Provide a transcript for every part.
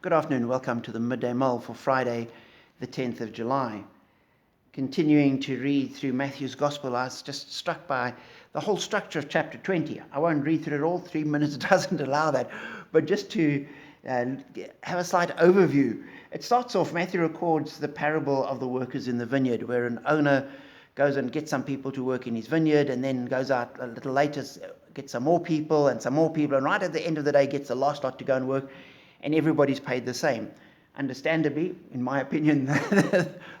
Good afternoon. Welcome to the Midday Mull for Friday, the 10th of July. Continuing to read through Matthew's Gospel, I was just struck by the whole structure of chapter 20. I won't read through it all. 3 minutes doesn't allow that. But just to have a slight overview. It starts off, Matthew records the parable of the workers in the vineyard, where an owner goes and gets some people to work in his vineyard and then goes out a little later, gets some more people, and right at the end of the day gets the last lot to go and work, and everybody's paid the same. Understandably, in my opinion,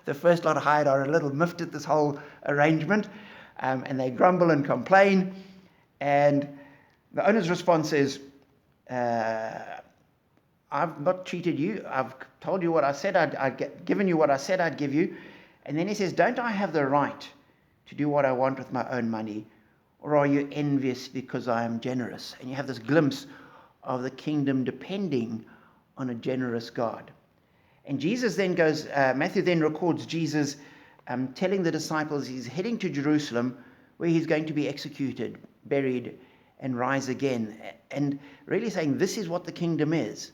the first lot hired are a little miffed at this whole arrangement, and they grumble and complain, and the owner's response is, I've not cheated you. I've told you what I said I'd given you what I said I'd give you. And then he says, don't I have the right to do what I want with my own money? Or are you envious because I am generous? And you have this glimpse of the kingdom depending on a generous God. And Jesus then goes, Matthew then records Jesus telling the disciples he's heading to Jerusalem, where he's going to be executed, buried, and rise again. And really saying this is what the kingdom is.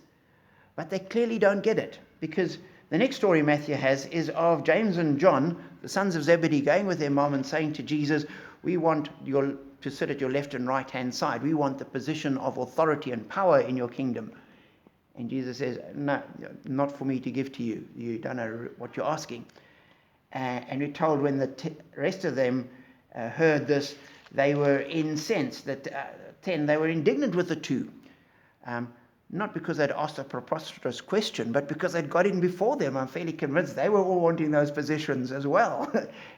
But they clearly don't get it, because the next story Matthew has is of James and John, the sons of Zebedee, going with their mom and saying to Jesus, we want you to sit at your left and right hand side. We want the position of authority and power in your kingdom. And Jesus says, no, not for me to give to you. You don't know what you're asking. And we're told when the rest of them heard this, they were incensed. They were indignant with the two. Not because they'd asked a preposterous question, but because they'd got in before them. I'm fairly convinced they were all wanting those positions as well.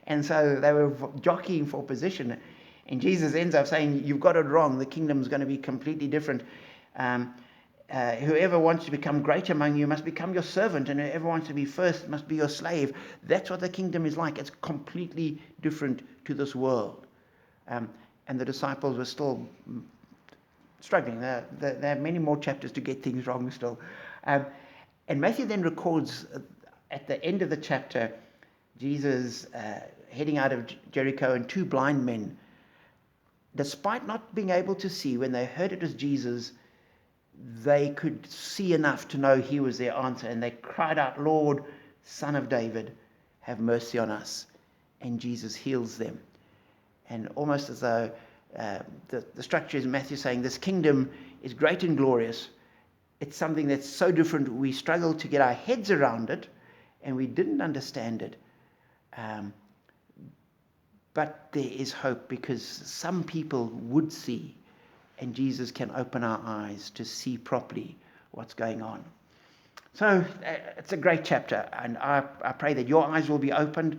And so they were jockeying for position. And Jesus ends up saying, you've got it wrong. The kingdom's going to be completely different. Whoever wants to become great among you must become your servant, and whoever wants to be first must be your slave. That's what the kingdom is like. It's completely different to this world. And the disciples were still struggling. They have many more chapters to get things wrong still. And Matthew then records at the end of the chapter, Jesus heading out of Jericho, and two blind men, despite not being able to see, when they heard it was Jesus, they could see enough to know he was their answer. And they cried out, Lord, Son of David, have mercy on us. And Jesus heals them. And almost as though the structure is Matthew saying this kingdom is great and glorious. It's something that's so different we struggle to get our heads around it, and we didn't understand it. But there is hope, because some people would see, and Jesus can open our eyes to see properly what's going on. So it's a great chapter, and I pray that your eyes will be opened,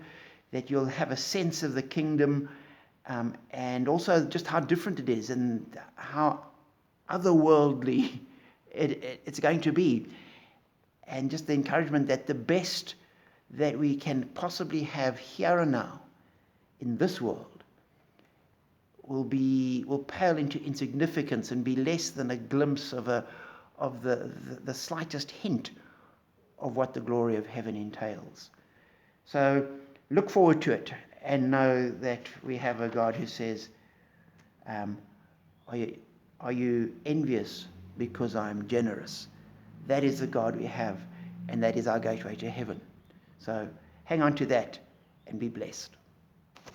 that you'll have a sense of the kingdom, and also just how different it is and how otherworldly it's going to be. And just the encouragement that the best that we can possibly have here and now in this world will pale into insignificance and be less than a glimpse of the slightest hint of what the glory of heaven entails. So look forward to it. And know that we have a God who says, are you envious because I'm generous? That is the God we have, and that is our gateway to heaven. So hang on to that and be blessed.